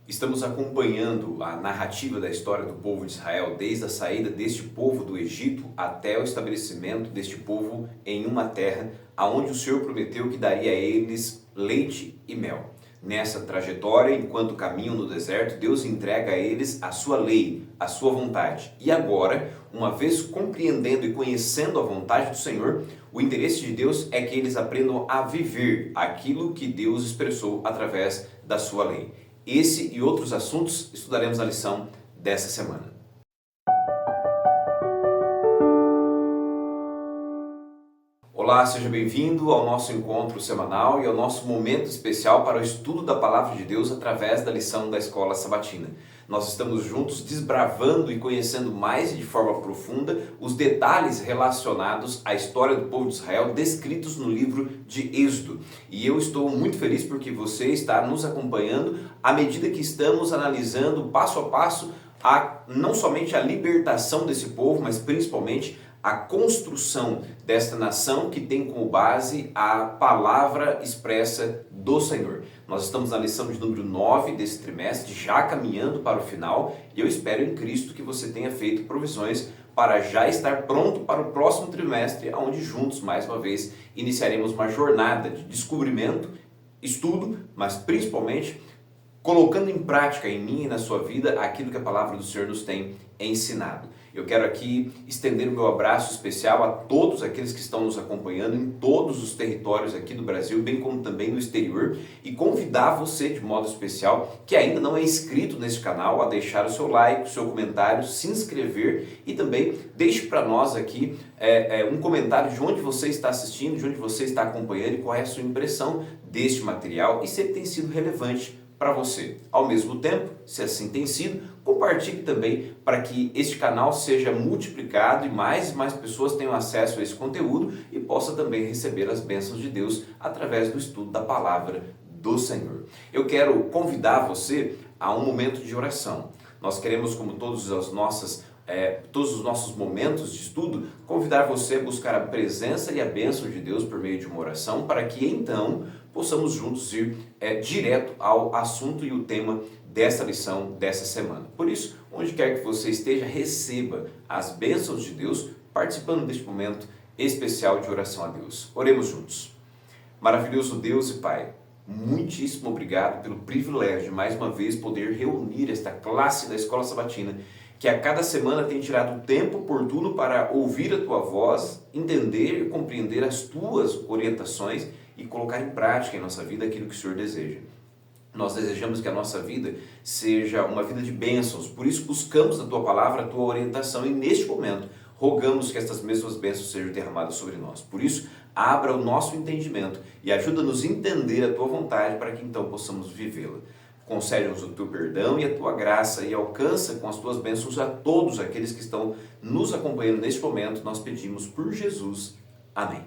Estamos acompanhando a narrativa da história do povo de Israel, desde a saída deste povo do Egito até o estabelecimento deste povo em uma terra aonde o Senhor prometeu que daria a eles leite e mel. Nessa trajetória, enquanto caminham no deserto, Deus entrega a eles a sua lei, a sua vontade. E agora, uma vez compreendendo e conhecendo a vontade do Senhor, o interesse de Deus é que eles aprendam a viver aquilo que Deus expressou através da sua lei. Esse e outros assuntos estudaremos na lição dessa semana. Olá, seja bem-vindo ao nosso encontro semanal e ao nosso momento especial para o estudo da Palavra de Deus através da lição da Escola Sabatina. Nós estamos juntos desbravando e conhecendo mais e de forma profunda os detalhes relacionados à história do povo de Israel descritos no livro de Êxodo. E eu estou muito feliz porque você está nos acompanhando à medida que estamos analisando passo a passo não somente a libertação desse povo, mas principalmente a construção desta nação que tem como base a palavra expressa do Senhor. Nós estamos na lição de número 9 desse trimestre, já caminhando para o final, e eu espero em Cristo que você tenha feito provisões para já estar pronto para o próximo trimestre, onde juntos, mais uma vez, iniciaremos uma jornada de descobrimento, estudo, mas principalmente colocando em prática em mim e na sua vida aquilo que a palavra do Senhor nos tem ensinado. Eu quero aqui estender o meu abraço especial a todos aqueles que estão nos acompanhando em todos os territórios aqui do Brasil, bem como também no exterior, e convidar você de modo especial, que ainda não é inscrito nesse canal, a deixar o seu like, o seu comentário, se inscrever e também deixe para nós aqui um comentário de onde você está assistindo, de onde você está acompanhando e qual é a sua impressão deste material e se ele tem sido relevante para você. Ao mesmo tempo, se assim tem sido, compartilhe também para que este canal seja multiplicado e mais pessoas tenham acesso a esse conteúdo e possa também receber as bênçãos de Deus através do estudo da palavra do Senhor. Eu quero convidar você a um momento de oração. Nós queremos, como todos os nossos momentos de estudo, convidar você a buscar a presença e a bênção de Deus por meio de uma oração, para que então possamos juntos ir direto ao assunto e o tema dessa lição, dessa semana. Por isso, onde quer que você esteja, receba as bênçãos de Deus, participando deste momento especial de oração a Deus. Oremos juntos. Maravilhoso Deus e Pai, muitíssimo obrigado pelo privilégio de mais uma vez poder reunir esta classe da Escola Sabatina, que a cada semana tem tirado o tempo oportuno para ouvir a Tua voz, entender e compreender as Tuas orientações e colocar em prática em nossa vida aquilo que o Senhor deseja. Nós desejamos que a nossa vida seja uma vida de bênçãos, por isso buscamos na Tua palavra a Tua orientação e neste momento rogamos que estas mesmas bênçãos sejam derramadas sobre nós. Por isso, abra o nosso entendimento e ajuda-nos a entender a Tua vontade para que então possamos vivê-la. Concede-nos o Teu perdão e a Tua graça e alcança com as Tuas bênçãos a todos aqueles que estão nos acompanhando neste momento. Nós pedimos por Jesus. Amém.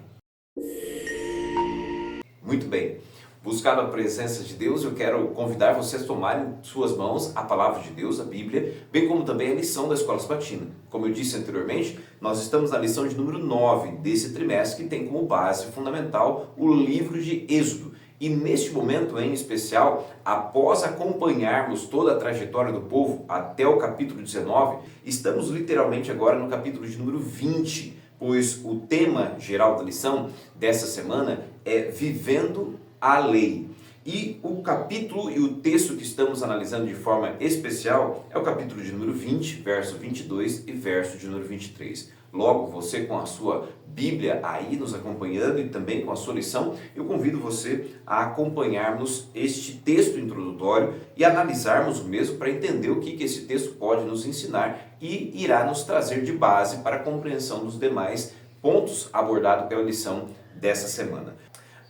Muito bem. Buscando a presença de Deus, eu quero convidar você a tomar em suas mãos a palavra de Deus, a Bíblia, bem como também a lição da Escola Sabatina. Como eu disse anteriormente, nós estamos na lição de número 9 desse trimestre, que tem como base fundamental o livro de Êxodo. E neste momento em especial, após acompanharmos toda a trajetória do povo até o capítulo 19, estamos literalmente agora no capítulo de número 20, pois o tema geral da lição dessa semana é Vivendo a Lei. E o capítulo e o texto que estamos analisando de forma especial é o capítulo de número 20, verso 22 e verso de número 23. Logo, você com a sua Bíblia aí nos acompanhando e também com a sua lição, eu convido você a acompanharmos este texto introdutório e analisarmos o mesmo para entender o que esse texto pode nos ensinar e irá nos trazer de base para a compreensão dos demais pontos abordados pela lição dessa semana.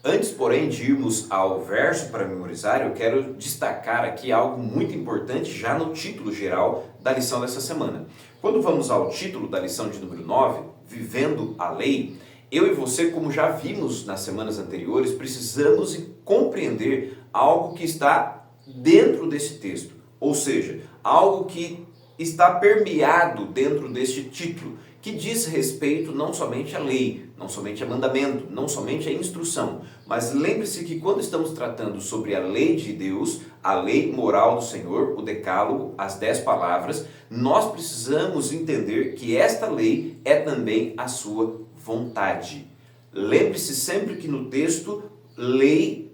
Antes, porém, de irmos ao verso para memorizar, eu quero destacar aqui algo muito importante já no título geral da lição dessa semana. Quando vamos ao título da lição de número 9, Vivendo a Lei, eu e você, como já vimos nas semanas anteriores, precisamos compreender algo que está dentro desse texto, ou seja, algo que está permeado dentro deste título, que diz respeito não somente à lei, não somente a mandamento, não somente a instrução, mas lembre-se que quando estamos tratando sobre a lei de Deus, a lei moral do Senhor, o decálogo, as 10 palavras, nós precisamos entender que esta lei é também a sua vontade. Lembre-se sempre que no texto, lei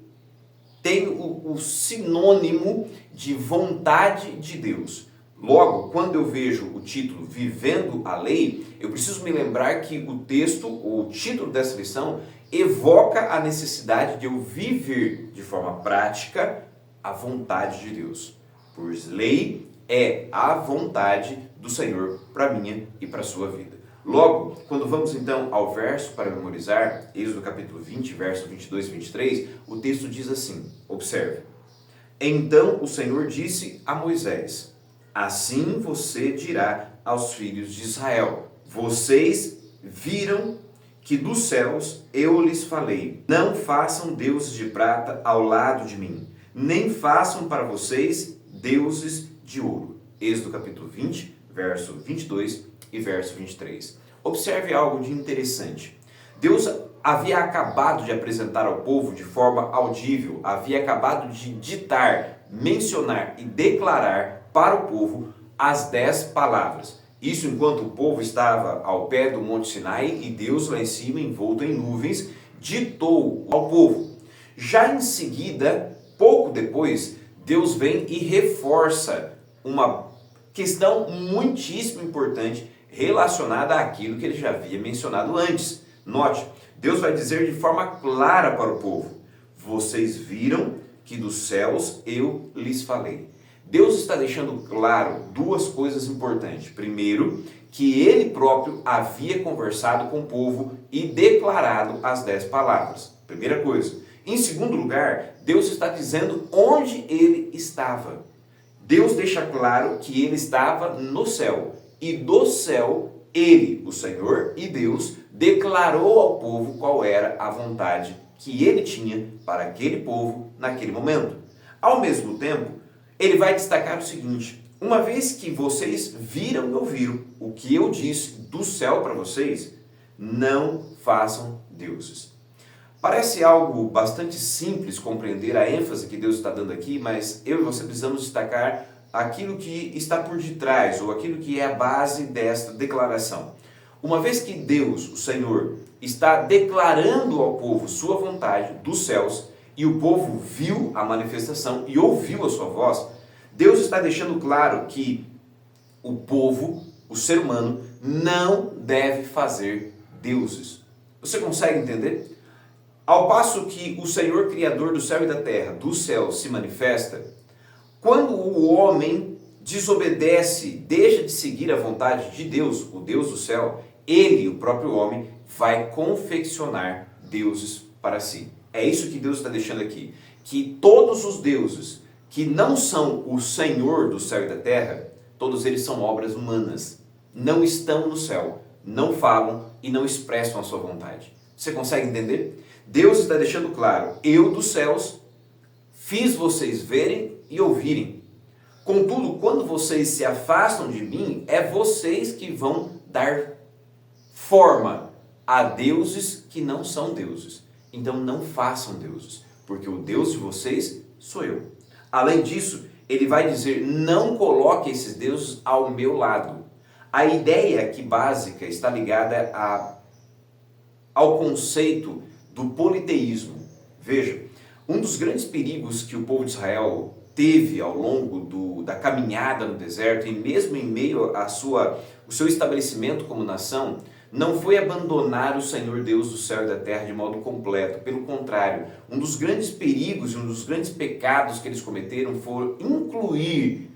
tem o sinônimo de vontade de Deus. Logo, quando eu vejo o título Vivendo a Lei, eu preciso me lembrar que o texto, ou o título dessa lição, evoca a necessidade de eu viver de forma prática a vontade de Deus. Pois lei é a vontade do Senhor para minha e para a sua vida. Logo, quando vamos então ao verso para memorizar, Êxodo capítulo 20, verso 22 e 23, o texto diz assim, observe. Então o Senhor disse a Moisés, assim você dirá aos filhos de Israel, vocês viram que dos céus eu lhes falei, não façam deuses de prata ao lado de mim, nem façam para vocês deuses de ouro. Êxodo capítulo 20, verso 22 e verso 23. Observe algo de interessante. Deus havia acabado de apresentar ao povo de forma audível, havia acabado de ditar, mencionar e declarar para o povo as 10 palavras. Isso enquanto o povo estava ao pé do Monte Sinai e Deus lá em cima, envolto em nuvens, ditou ao povo. Já em seguida, pouco depois, Deus vem e reforça uma questão muitíssimo importante relacionada àquilo que ele já havia mencionado antes. Note, Deus vai dizer de forma clara para o povo, vocês viram que dos céus eu lhes falei. Deus está deixando claro duas coisas importantes. Primeiro, que ele próprio havia conversado com o povo e declarado as 10 palavras. Primeira coisa. Em segundo lugar, Deus está dizendo onde ele estava. Deus deixa claro que ele estava no céu. E do céu, ele, o Senhor e Deus, declarou ao povo qual era a vontade que ele tinha para aquele povo naquele momento. Ao mesmo tempo, ele vai destacar o seguinte, uma vez que vocês viram e ouviram o que eu disse do céu para vocês, não façam deuses. Parece algo bastante simples compreender a ênfase que Deus está dando aqui, mas eu e você precisamos destacar aquilo que está por detrás, ou aquilo que é a base desta declaração. Uma vez que Deus, o Senhor, está declarando ao povo sua vontade dos céus, e o povo viu a manifestação e ouviu a sua voz, Deus está deixando claro que o povo, o ser humano, não deve fazer deuses. Você consegue entender? Ao passo que o Senhor Criador do céu e da terra, do céu, se manifesta, quando o homem desobedece, deixa de seguir a vontade de Deus, o Deus do céu, ele, o próprio homem, vai confeccionar deuses para si. É isso que Deus está deixando aqui. Que todos os deuses que não são o Senhor do céu e da terra, todos eles são obras humanas. Não estão no céu, não falam e não expressam a sua vontade. Você consegue entender? Deus está deixando claro, eu dos céus fiz vocês verem e ouvirem. Contudo, quando vocês se afastam de mim, é vocês que vão dar forma a deuses que não são deuses. Então não façam deuses, porque o Deus de vocês sou eu. Além disso, ele vai dizer, não coloque esses deuses ao meu lado. A ideia aqui básica está ligada ao conceito do politeísmo. Veja, um dos grandes perigos que o povo de Israel teve ao longo da caminhada no deserto, e mesmo em meio o seu estabelecimento como nação, não foi abandonar o Senhor Deus do céu e da terra de modo completo. Pelo contrário, um dos grandes perigos e um dos grandes pecados que eles cometeram foi incluir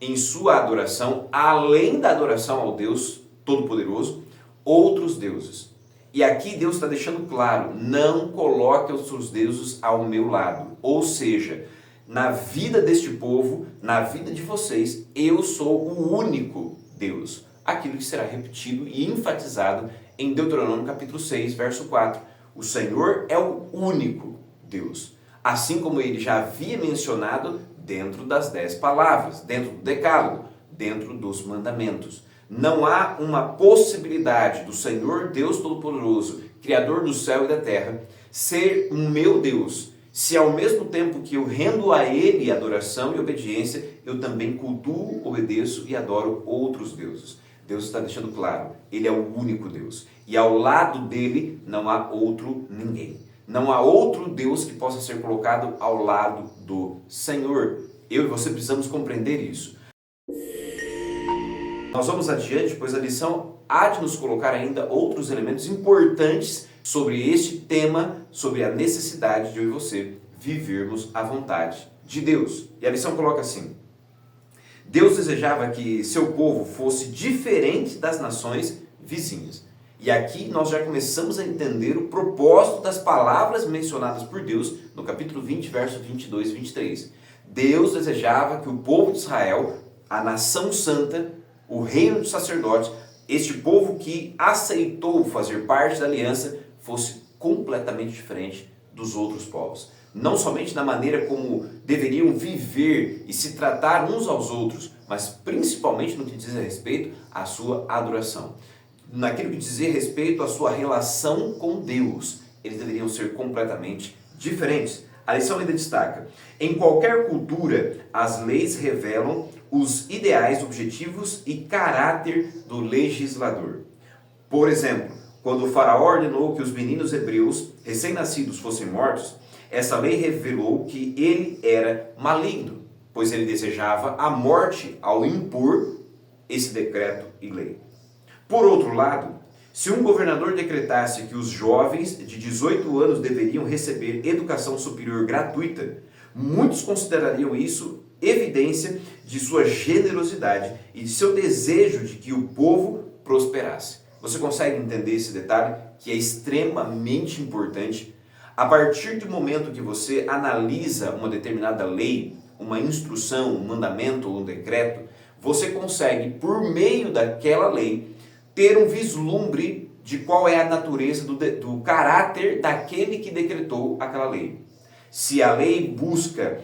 em sua adoração, além da adoração ao Deus Todo-Poderoso, outros deuses. E aqui Deus está deixando claro, não coloque os seus deuses ao meu lado. Ou seja, na vida deste povo, na vida de vocês, eu sou o único Deus. Aquilo que será repetido e enfatizado em Deuteronômio capítulo 6, verso 4. O Senhor é o único Deus. Assim como ele já havia mencionado dentro das 10 palavras, dentro do decálogo. dentro dos mandamentos. Não há uma possibilidade do Senhor Deus Todo-Poderoso, Criador do céu e da terra, ser o meu Deus, se ao mesmo tempo que eu rendo a Ele adoração e obediência, eu também cultuo, obedeço e adoro outros deuses. Deus está deixando claro, Ele é o único Deus. E ao lado dele não há outro ninguém. Não há outro Deus que possa ser colocado ao lado do Senhor. Eu e você precisamos compreender isso. Nós vamos adiante, pois a lição há de nos colocar ainda outros elementos importantes sobre este tema, sobre a necessidade de eu e você vivermos a vontade de Deus. E a lição coloca assim: Deus desejava que seu povo fosse diferente das nações vizinhas. E aqui nós já começamos a entender o propósito das palavras mencionadas por Deus no capítulo 20, versos 22 e 23. Deus desejava que o povo de Israel, a nação santa, o reino dos sacerdotes, este povo que aceitou fazer parte da aliança, fosse completamente diferente dos outros povos. Não somente na maneira como deveriam viver e se tratar uns aos outros, mas principalmente no que diz respeito à sua adoração. Naquilo que diz respeito à sua relação com Deus, eles deveriam ser completamente diferentes. A lição ainda destaca: em qualquer cultura, as leis revelam os ideais, objetivos e caráter do legislador. Por exemplo, quando o faraó ordenou que os meninos hebreus recém-nascidos fossem mortos, essa lei revelou que ele era maligno, pois ele desejava a morte ao impor esse decreto e lei. Por outro lado, se um governador decretasse que os jovens de 18 anos deveriam receber educação superior gratuita, muitos considerariam isso evidência de sua generosidade e de seu desejo de que o povo prosperasse. Você consegue entender esse detalhe que é extremamente importante? A partir do momento que você analisa uma determinada lei, uma instrução, um mandamento ou um decreto, você consegue, por meio daquela lei, ter um vislumbre de qual é a natureza do caráter daquele que decretou aquela lei. Se a lei busca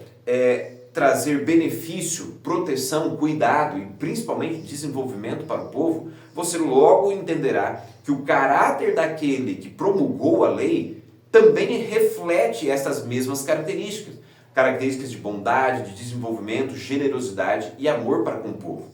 trazer benefício, proteção, cuidado e principalmente desenvolvimento para o povo, você logo entenderá que o caráter daquele que promulgou a lei também reflete essas mesmas características. Características de bondade, de desenvolvimento, generosidade e amor para com o povo.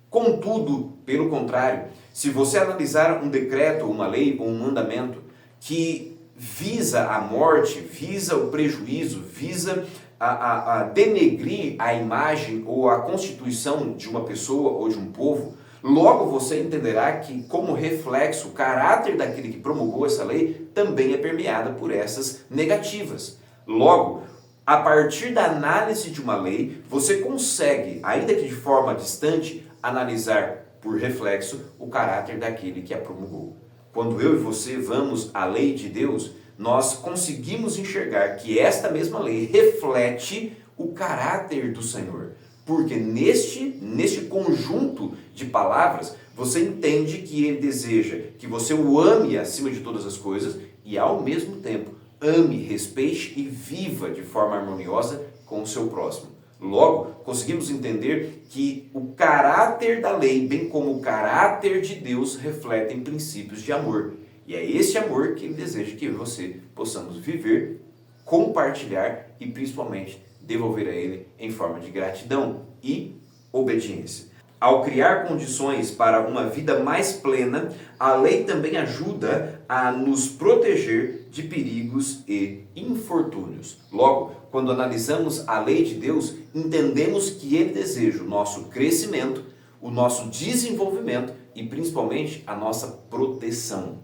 Contudo, pelo contrário, se você analisar um decreto, uma lei ou um mandamento que visa a morte, visa o prejuízo, visa a denegrir a imagem ou a constituição de uma pessoa ou de um povo, logo você entenderá que, como reflexo, o caráter daquele que promulgou essa lei também é permeado por essas negativas. Logo, a partir da análise de uma lei, você consegue, ainda que de forma distante, analisar por reflexo o caráter daquele que a promulgou. Quando eu e você vamos à lei de Deus, nós conseguimos enxergar que esta mesma lei reflete o caráter do Senhor. Porque neste conjunto de palavras, você entende que Ele deseja que você o ame acima de todas as coisas e, ao mesmo tempo, ame, respeite e viva de forma harmoniosa com o seu próximo. Logo, conseguimos entender que o caráter da lei, bem como o caráter de Deus, refletem princípios de amor. E é esse amor que Ele deseja que eu e você possamos viver, compartilhar e principalmente devolver a Ele em forma de gratidão e obediência. Ao criar condições para uma vida mais plena, a lei também ajuda a nos proteger de perigos e infortúnios. Logo, quando analisamos a lei de Deus, entendemos que Ele deseja o nosso crescimento, o nosso desenvolvimento e principalmente a nossa proteção.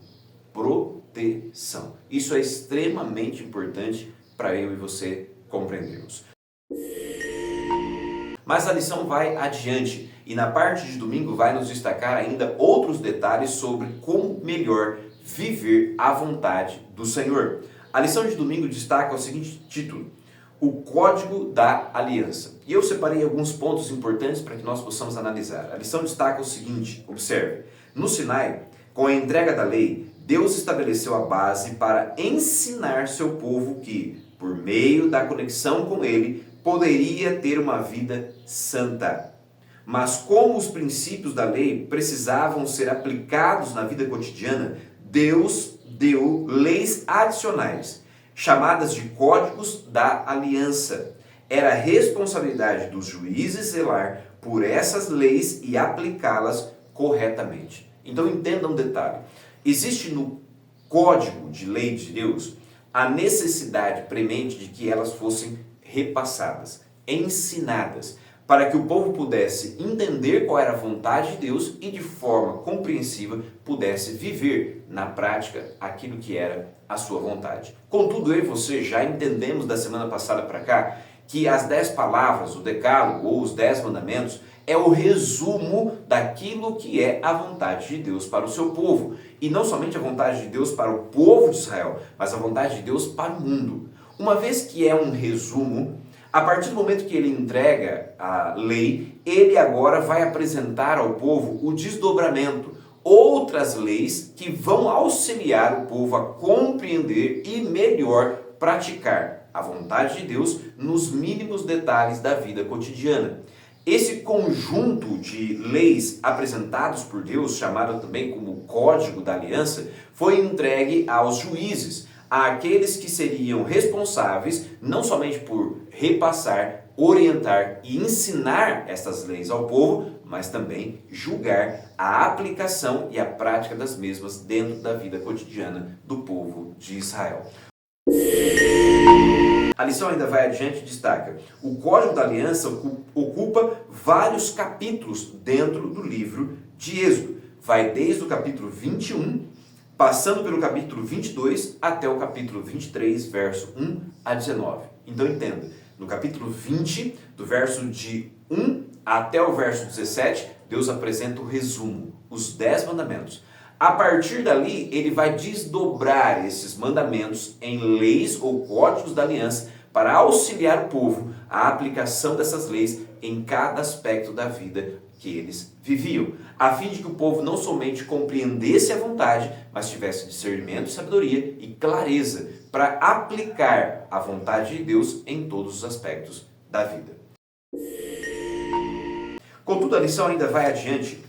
Proteção. Isso é extremamente importante para eu e você compreendermos. Mas a lição vai adiante e na parte de domingo vai nos destacar ainda outros detalhes sobre como melhor viver a vontade do Senhor. A lição de domingo destaca o seguinte título: o Código da Aliança. E eu separei alguns pontos importantes para que nós possamos analisar. A lição destaca o seguinte, observe: no Sinai, com a entrega da lei, Deus estabeleceu a base para ensinar seu povo que, por meio da conexão com Ele, poderia ter uma vida santa. Mas como os princípios da lei precisavam ser aplicados na vida cotidiana, Deus deu leis adicionais, chamadas de códigos da aliança. Era responsabilidade dos juízes zelar por essas leis e aplicá-las corretamente. Então entenda um detalhe. Existe no código de lei de Deus a necessidade premente de que elas fossem repassadas, ensinadas, para que o povo pudesse entender qual era a vontade de Deus e de forma compreensiva pudesse viver na prática aquilo que era a sua vontade. Contudo, eu e você já entendemos da semana passada para cá que as 10 palavras, o decálogo ou os 10 mandamentos é o resumo daquilo que é a vontade de Deus para o seu povo. E não somente a vontade de Deus para o povo de Israel, mas a vontade de Deus para o mundo. Uma vez que é um resumo, a partir do momento que ele entrega a lei, ele agora vai apresentar ao povo o desdobramento, outras leis que vão auxiliar o povo a compreender e melhor praticar a vontade de Deus nos mínimos detalhes da vida cotidiana. Esse conjunto de leis apresentados por Deus, chamado também como Código da Aliança, foi entregue aos juízes, àqueles que seriam responsáveis não somente por repassar, orientar e ensinar estas leis ao povo, mas também julgar a aplicação e a prática das mesmas dentro da vida cotidiana do povo de Israel. A lição ainda vai adiante e destaca: o Código da Aliança ocupa vários capítulos dentro do livro de Êxodo. Vai desde o capítulo 21, passando pelo capítulo 22 até o capítulo 23, verso 1 a 19. Então entenda, no capítulo 20, do verso de 1 até o verso 17, Deus apresenta o resumo, os 10 mandamentos. A partir dali, ele vai desdobrar esses mandamentos em leis ou códigos da aliança para auxiliar o povo à aplicação dessas leis em cada aspecto da vida que eles viviam, a fim de que o povo não somente compreendesse a vontade, mas tivesse discernimento, sabedoria e clareza para aplicar a vontade de Deus em todos os aspectos da vida. Contudo, a lição ainda vai adiante.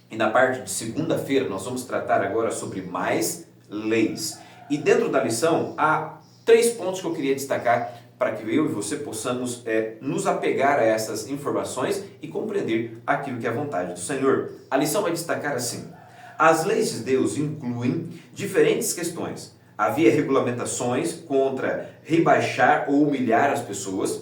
E na parte de segunda-feira nós vamos tratar agora sobre mais leis. E dentro da lição há 3 pontos que eu queria destacar para que eu e você possamos nos apegar a essas informações e compreender aquilo que é a vontade do Senhor. A lição vai destacar assim: as leis de Deus incluem diferentes questões. Havia regulamentações contra rebaixar ou humilhar as pessoas.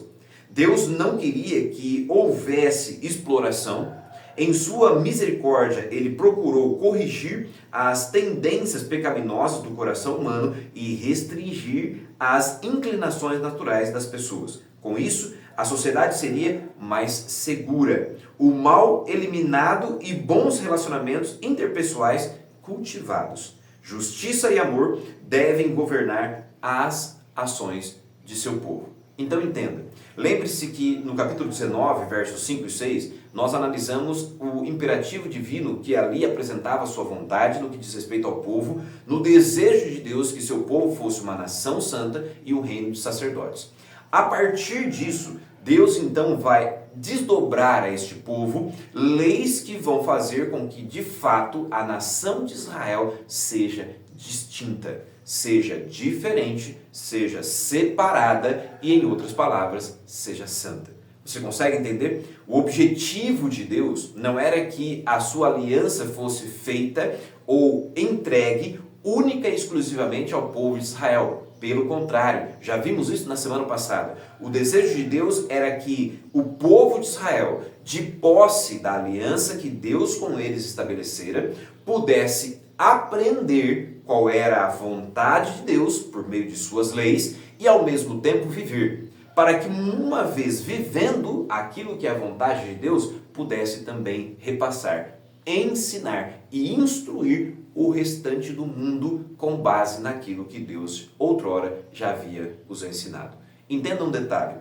Deus não queria que houvesse exploração. Em sua misericórdia, ele procurou corrigir as tendências pecaminosas do coração humano e restringir as inclinações naturais das pessoas. Com isso, a sociedade seria mais segura, o mal eliminado e bons relacionamentos interpessoais cultivados. Justiça e amor devem governar as ações de seu povo. Então entenda, lembre-se que no capítulo 19, versos 5 e 6, nós analisamos o imperativo divino que ali apresentava sua vontade no que diz respeito ao povo, no desejo de Deus que seu povo fosse uma nação santa e um reino de sacerdotes. A partir disso, Deus então vai desdobrar a este povo leis que vão fazer com que de fato a nação de Israel seja distinta, seja diferente, seja separada e, em outras palavras, seja santa. Você consegue entender? O objetivo de Deus não era que a sua aliança fosse feita ou entregue única e exclusivamente ao povo de Israel. Pelo contrário, já vimos isso na semana passada. O desejo de Deus era que o povo de Israel, de posse da aliança que Deus com eles estabelecera, pudesse aprender qual era a vontade de Deus por meio de suas leis e ao mesmo tempo viver, para que uma vez vivendo aquilo que é a vontade de Deus, pudesse também repassar, ensinar e instruir o restante do mundo com base naquilo que Deus outrora já havia os ensinado. Entenda um detalhe,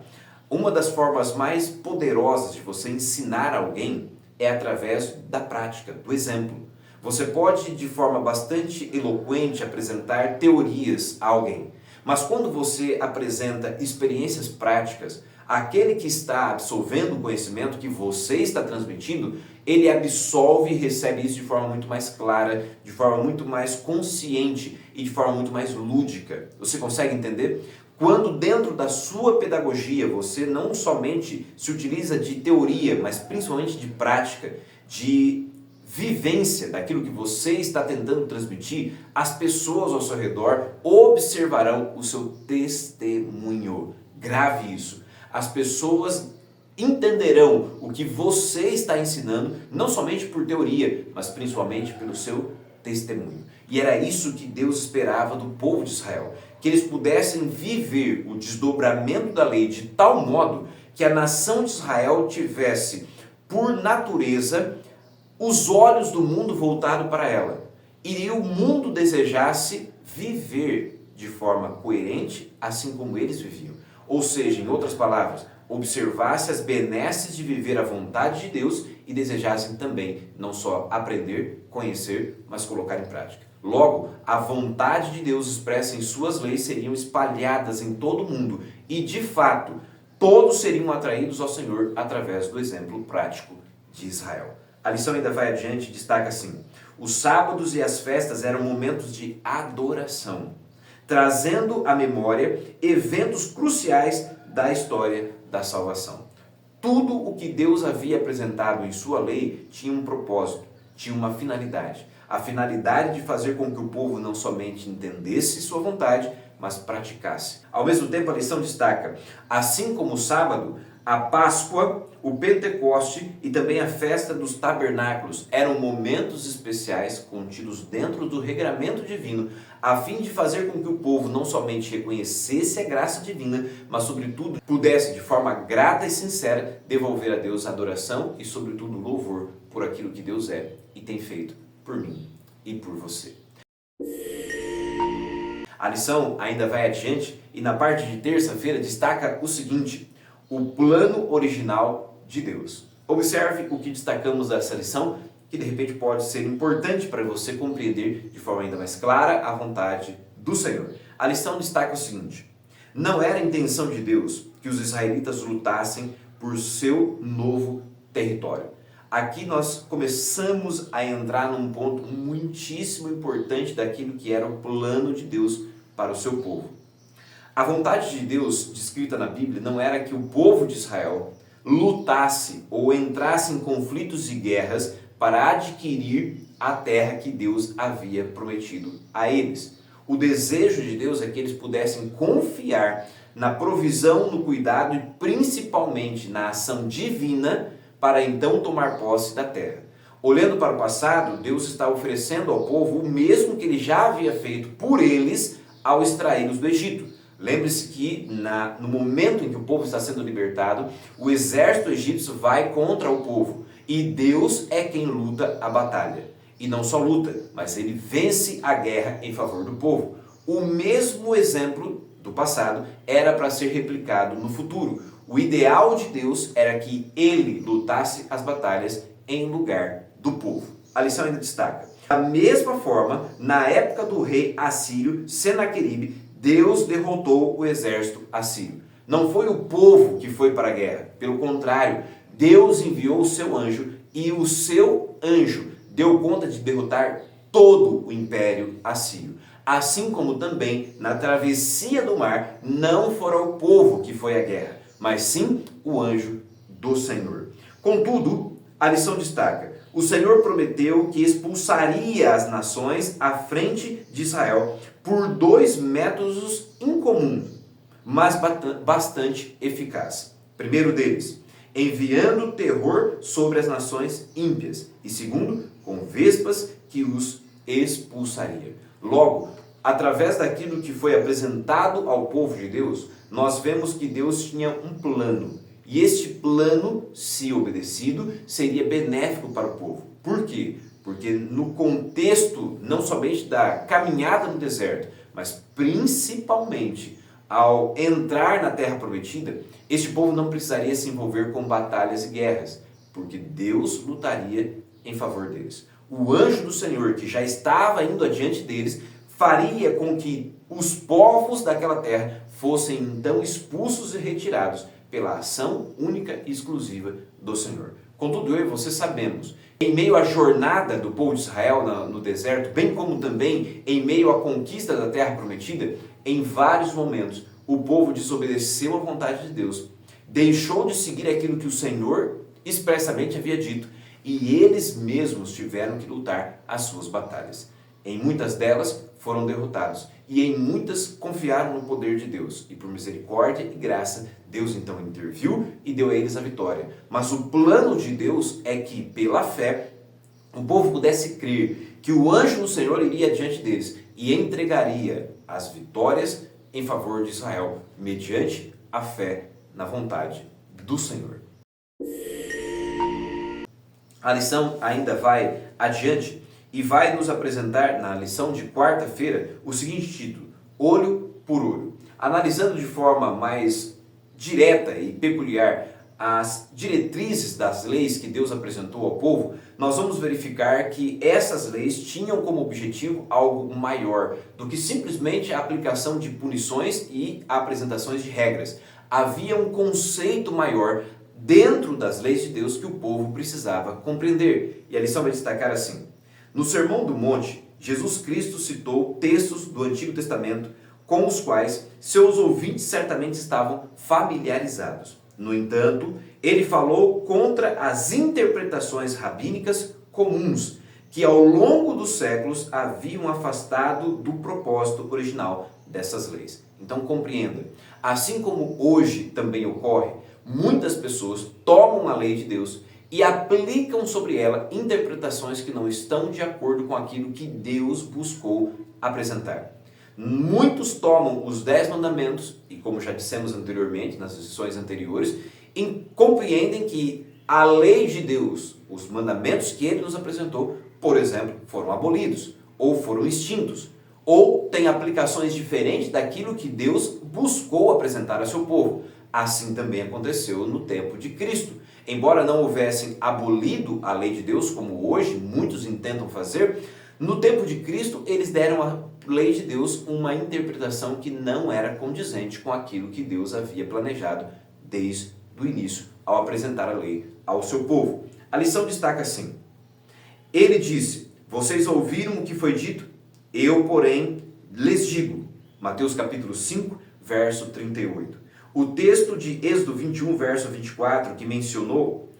uma das formas mais poderosas de você ensinar alguém é através da prática, do exemplo. Você pode, de forma bastante eloquente, apresentar teorias a alguém, mas quando você apresenta experiências práticas, Aquele que está absorvendo o conhecimento que você está transmitindo, ele absolve e recebe isso de forma muito mais clara, de forma muito mais consciente e de forma muito mais lúdica. Você consegue entender? Quando dentro da sua pedagogia você não somente se utiliza de teoria, mas principalmente de prática, de vivência daquilo que você está tentando transmitir, as pessoas ao seu redor observarão o seu testemunho. Grave isso. As pessoas entenderão o que você está ensinando, não somente por teoria, mas principalmente pelo seu testemunho. E era isso que Deus esperava do povo de Israel, que eles pudessem viver o desdobramento da lei de tal modo que a nação de Israel tivesse, por natureza, os olhos do mundo voltados para ela. E o mundo desejasse viver de forma coerente, assim como eles viviam. Ou seja, em outras palavras, observasse as benesses de viver a vontade de Deus e desejassem também não só aprender, conhecer, mas colocar em prática. Logo, a vontade de Deus expressa em suas leis seriam espalhadas em todo o mundo e, de fato, todos seriam atraídos ao Senhor através do exemplo prático de Israel. A lição ainda vai adiante e destaca assim: os sábados e as festas eram momentos de adoração, trazendo à memória eventos cruciais da história da salvação. Tudo o que Deus havia apresentado em sua lei tinha um propósito, tinha uma finalidade. A finalidade de fazer com que o povo não somente entendesse sua vontade, mas praticasse. Ao mesmo tempo, a lição destaca: assim como o sábado, a Páscoa, o Pentecoste e também a festa dos tabernáculos eram momentos especiais contidos dentro do regramento divino, a fim de fazer com que o povo não somente reconhecesse a graça divina, mas sobretudo pudesse de forma grata e sincera devolver a Deus a adoração e sobretudo louvor por aquilo que Deus é e tem feito por mim e por você. A lição ainda vai adiante e na parte de terça-feira destaca o seguinte: o plano original de Deus. Observe o que destacamos dessa lição, que de repente pode ser importante para você compreender de forma ainda mais clara a vontade do Senhor. A lição destaca o seguinte: não era a intenção de Deus que os israelitas lutassem por seu novo território. Aqui nós começamos a entrar num ponto muitíssimo importante daquilo que era o plano de Deus para o seu povo. A vontade de Deus descrita na Bíblia não era que o povo de Israel lutasse ou entrasse em conflitos e guerras para adquirir a terra que Deus havia prometido a eles. O desejo de Deus é que eles pudessem confiar na provisão, no cuidado e principalmente na ação divina para então tomar posse da terra. Olhando para o passado, Deus está oferecendo ao povo o mesmo que ele já havia feito por eles ao extraí-los do Egito. Lembre-se que no momento em que o povo está sendo libertado, o exército egípcio vai contra o povo e Deus é quem luta a batalha. E não só luta, mas ele vence a guerra em favor do povo. O mesmo exemplo do passado era para ser replicado no futuro. O ideal de Deus era que ele lutasse as batalhas em lugar do povo. A lição ainda destaca: da mesma forma, na época do rei assírio Senaqueribe, Deus derrotou o exército assírio. Não foi o povo que foi para a guerra. Pelo contrário, Deus enviou o seu anjo e o seu anjo deu conta de derrotar todo o império assírio. Assim como também na travessia do mar não fora o povo que foi à guerra, mas sim o anjo do Senhor. Contudo, a lição destaca: o Senhor prometeu que expulsaria as nações à frente de Israel por dois métodos incomuns, mas bastante eficazes. Primeiro deles, enviando terror sobre as nações ímpias. E segundo, com vespas que os expulsaria. Logo, através daquilo que foi apresentado ao povo de Deus, nós vemos que Deus tinha um plano. E este plano, se obedecido, seria benéfico para o povo. Por quê? Porque no contexto, não somente da caminhada no deserto, mas principalmente ao entrar na terra prometida, este povo não precisaria se envolver com batalhas e guerras, porque Deus lutaria em favor deles. O anjo do Senhor, que já estava indo adiante deles, faria com que os povos daquela terra fossem então expulsos e retirados pela ação única e exclusiva do Senhor. Contudo, eu e você sabemos, em meio à jornada do povo de Israel no deserto, bem como também em meio à conquista da terra prometida, em vários momentos o povo desobedeceu à vontade de Deus, deixou de seguir aquilo que o Senhor expressamente havia dito, e eles mesmos tiveram que lutar as suas batalhas. Em muitas delas foram derrotados, e em muitas confiaram no poder de Deus, e por misericórdia e graça, Deus então interviu e deu a eles a vitória. Mas o plano de Deus é que, pela fé, o povo pudesse crer que o anjo do Senhor iria diante deles e entregaria as vitórias em favor de Israel, mediante a fé na vontade do Senhor. A lição ainda vai adiante e vai nos apresentar na lição de quarta-feira o seguinte título: Olho por olho. Analisando de forma mais direta e peculiar as diretrizes das leis que Deus apresentou ao povo, nós vamos verificar que essas leis tinham como objetivo algo maior do que simplesmente a aplicação de punições e apresentações de regras. Havia um conceito maior dentro das leis de Deus que o povo precisava compreender. E a lição vai destacar assim: no Sermão do Monte, Jesus Cristo citou textos do Antigo Testamento com os quais seus ouvintes certamente estavam familiarizados. No entanto, ele falou contra as interpretações rabínicas comuns, que ao longo dos séculos haviam afastado do propósito original dessas leis. Então compreenda, assim como hoje também ocorre, muitas pessoas tomam a lei de Deus e aplicam sobre ela interpretações que não estão de acordo com aquilo que Deus buscou apresentar. Muitos tomam os 10 mandamentos, e como já dissemos anteriormente, nas lições anteriores, compreendem que a lei de Deus, os mandamentos que ele nos apresentou, por exemplo, foram abolidos, ou foram extintos, ou têm aplicações diferentes daquilo que Deus buscou apresentar ao seu povo. Assim também aconteceu no tempo de Cristo. Embora não houvessem abolido a lei de Deus, como hoje muitos intentam fazer, no tempo de Cristo eles deram à lei de Deus uma interpretação que não era condizente com aquilo que Deus havia planejado desde o início ao apresentar a lei ao seu povo. A lição destaca assim: ele disse, vocês ouviram o que foi dito? Eu, porém, lhes digo. Mateus capítulo 5, verso 38. O texto de Êxodo 21, verso 24, que mencionou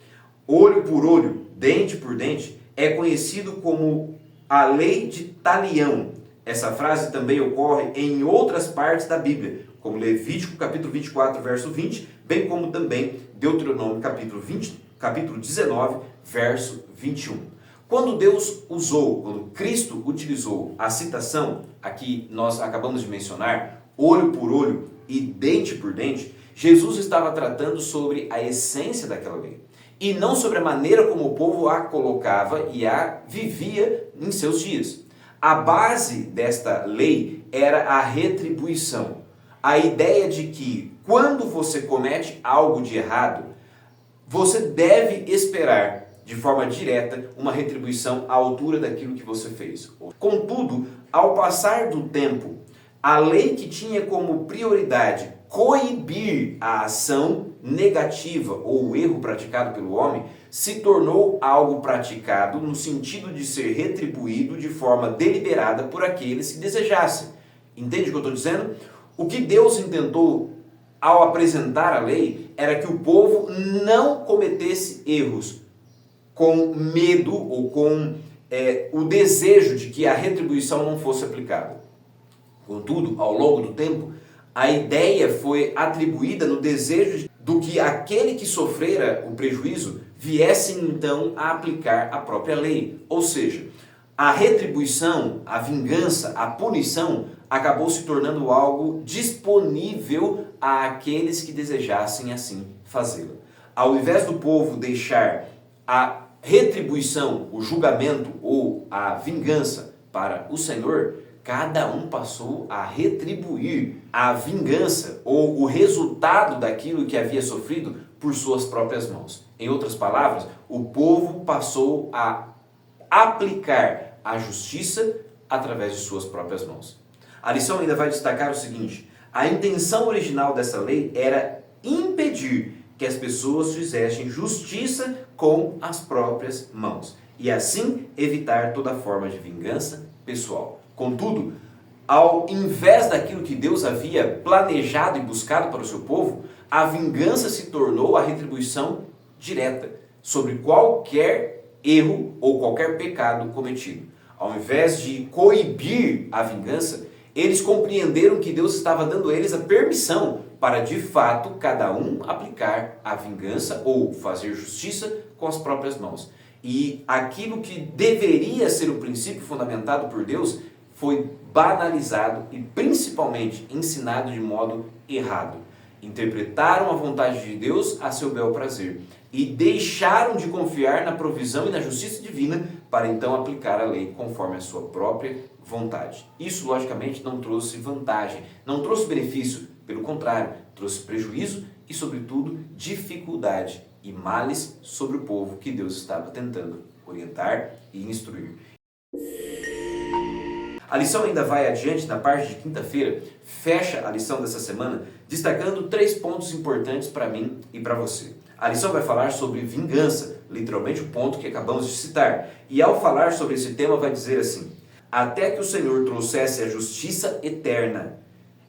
olho por olho, dente por dente, é conhecido como a lei de Talião. Essa frase também ocorre em outras partes da Bíblia, como Levítico capítulo 24, verso 20, bem como também Deuteronômio capítulo 19, verso 21. Quando quando Cristo utilizou a citação, aqui nós acabamos de mencionar, olho por olho e dente por dente, Jesus estava tratando sobre a essência daquela lei, e não sobre a maneira como o povo a colocava e a vivia em seus dias. A base desta lei era a retribuição, a ideia de que quando você comete algo de errado, você deve esperar de forma direta uma retribuição à altura daquilo que você fez. Contudo, ao passar do tempo, a lei que tinha como prioridade coibir a ação negativa ou o erro praticado pelo homem se tornou algo praticado no sentido de ser retribuído de forma deliberada por aqueles que desejassem. Entende o que eu estou dizendo? O que Deus intentou ao apresentar a lei era que o povo não cometesse erros com medo ou com o desejo de que a retribuição não fosse aplicada. Contudo, ao longo do tempo, a ideia foi atribuída no desejo do que aquele que sofrera o prejuízo viesse então a aplicar a própria lei. Ou seja, a retribuição, a vingança, a punição acabou se tornando algo disponível àqueles que desejassem assim fazê-lo. Ao invés do povo deixar a retribuição, o julgamento ou a vingança para o Senhor, cada um passou a retribuir a vingança ou o resultado daquilo que havia sofrido por suas próprias mãos. Em outras palavras, o povo passou a aplicar a justiça através de suas próprias mãos. A lição ainda vai destacar o seguinte: a intenção original dessa lei era impedir que as pessoas fizessem justiça com as próprias mãos e assim evitar toda forma de vingança pessoal. Contudo, ao invés daquilo que Deus havia planejado e buscado para o seu povo, a vingança se tornou a retribuição direta sobre qualquer erro ou qualquer pecado cometido. Ao invés de coibir a vingança, eles compreenderam que Deus estava dando a eles a permissão para, de fato, cada um aplicar a vingança ou fazer justiça com as próprias mãos. E aquilo que deveria ser o princípio fundamentado por Deus foi banalizado e principalmente ensinado de modo errado. Interpretaram a vontade de Deus a seu bel prazer e deixaram de confiar na provisão e na justiça divina para então aplicar a lei conforme a sua própria vontade. Isso, logicamente, não trouxe vantagem, não trouxe benefício, pelo contrário, trouxe prejuízo e, sobretudo, dificuldade e males sobre o povo que Deus estava tentando orientar e instruir. A lição ainda vai adiante na parte de quinta-feira, fecha a lição dessa semana, destacando 3 pontos importantes para mim e para você. A lição vai falar sobre vingança, literalmente o ponto que acabamos de citar. E ao falar sobre esse tema vai dizer assim: até que o Senhor trouxesse a justiça eterna,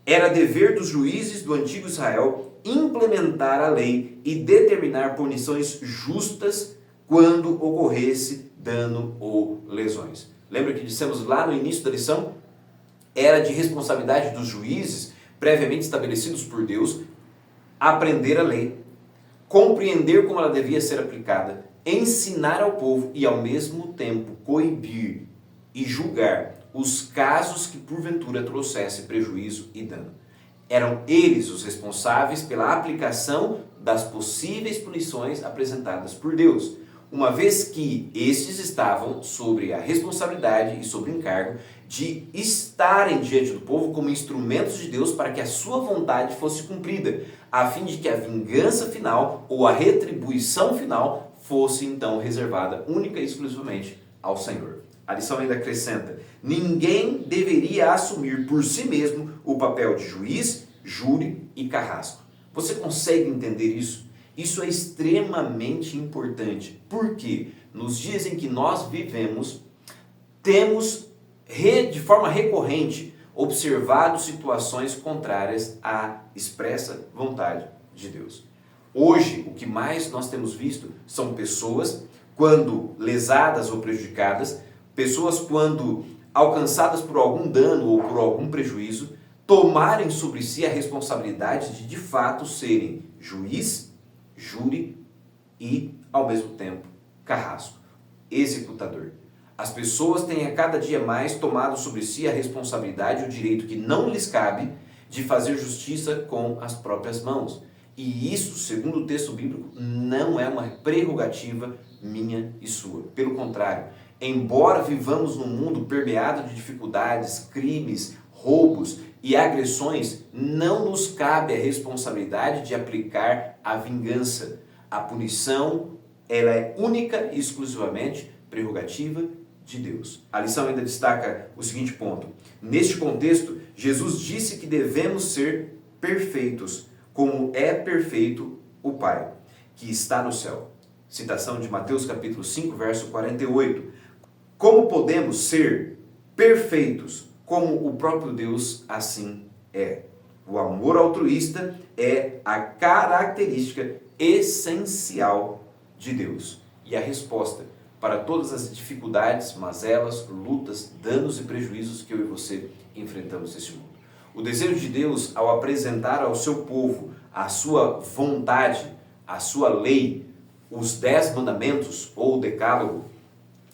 era dever dos juízes do antigo Israel implementar a lei e determinar punições justas quando ocorresse dano ou lesões. Lembra que dissemos lá no início da lição? Era de responsabilidade dos juízes, previamente estabelecidos por Deus, aprender a lei, compreender como ela devia ser aplicada, ensinar ao povo e, ao mesmo tempo, coibir e julgar os casos que porventura trouxessem prejuízo e dano. Eram eles os responsáveis pela aplicação das possíveis punições apresentadas por Deus, uma vez que estes estavam sobre a responsabilidade e sobre o encargo de estarem diante do povo como instrumentos de Deus para que a sua vontade fosse cumprida, a fim de que a vingança final ou a retribuição final fosse então reservada única e exclusivamente ao Senhor. A lição ainda acrescenta: ninguém deveria assumir por si mesmo o papel de juiz, júri e carrasco. Você consegue entender isso? Isso é extremamente importante, porque nos dias em que nós vivemos, temos de forma recorrente observado situações contrárias à expressa vontade de Deus. Hoje, o que mais nós temos visto são pessoas, quando lesadas ou prejudicadas, pessoas quando alcançadas por algum dano ou por algum prejuízo, tomarem sobre si a responsabilidade de fato serem juiz, júri e, ao mesmo tempo, carrasco, executador. As pessoas têm a cada dia mais tomado sobre si a responsabilidade e o direito que não lhes cabe de fazer justiça com as próprias mãos. E isso, segundo o texto bíblico, não é uma prerrogativa minha e sua. Pelo contrário, embora vivamos num mundo permeado de dificuldades, crimes, roubos e agressões, não nos cabe a responsabilidade de aplicar a vingança. A punição, ela é única e exclusivamente prerrogativa de Deus. A lição ainda destaca o seguinte ponto: neste contexto, Jesus disse que devemos ser perfeitos, como é perfeito o Pai, que está no céu. Citação de Mateus capítulo 5, verso 48. Como podemos ser perfeitos como o próprio Deus assim é? O amor altruísta é a característica essencial de Deus. E a resposta para todas as dificuldades, mazelas, lutas, danos e prejuízos que eu e você enfrentamos neste mundo. O desejo de Deus ao apresentar ao seu povo a sua vontade, a sua lei, os 10 mandamentos ou o decálogo,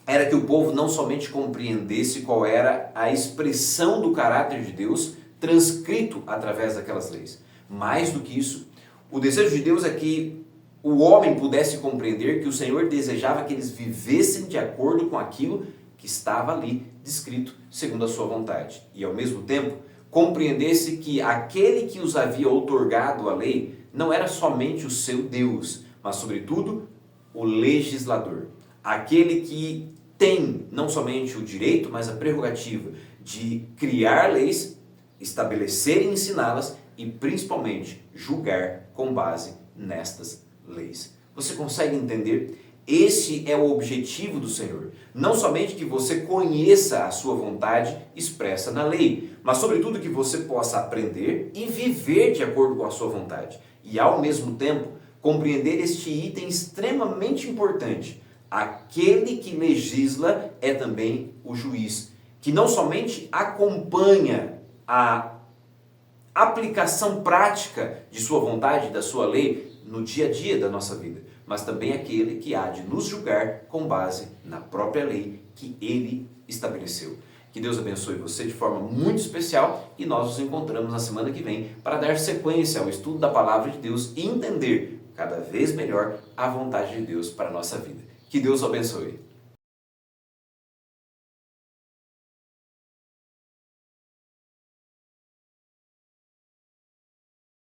era que o povo não somente compreendesse qual era a expressão do caráter de Deus transcrito através daquelas leis. Mais do que isso, o desejo de Deus é que o homem pudesse compreender que o Senhor desejava que eles vivessem de acordo com aquilo que estava ali descrito segundo a sua vontade. E ao mesmo tempo, compreendesse que aquele que os havia outorgado a lei não era somente o seu Deus, mas sobretudo o legislador. Aquele que tem não somente o direito, mas a prerrogativa de criar leis, estabelecer e ensiná-las e principalmente julgar com base nestas leis. Você consegue entender? Esse é o objetivo do Senhor. Não somente que você conheça a sua vontade expressa na lei, mas sobretudo que você possa aprender e viver de acordo com a sua vontade. E ao mesmo tempo, compreender este item extremamente importante. Aquele que legisla é também o juiz, que não somente acompanha a aplicação prática de sua vontade, da sua lei, no dia a dia da nossa vida, mas também aquele que há de nos julgar com base na própria lei que ele estabeleceu. Que Deus abençoe você de forma muito especial e nós nos encontramos na semana que vem para dar sequência ao estudo da Palavra de Deus e entender cada vez melhor a vontade de Deus para a nossa vida. Que Deus o abençoe.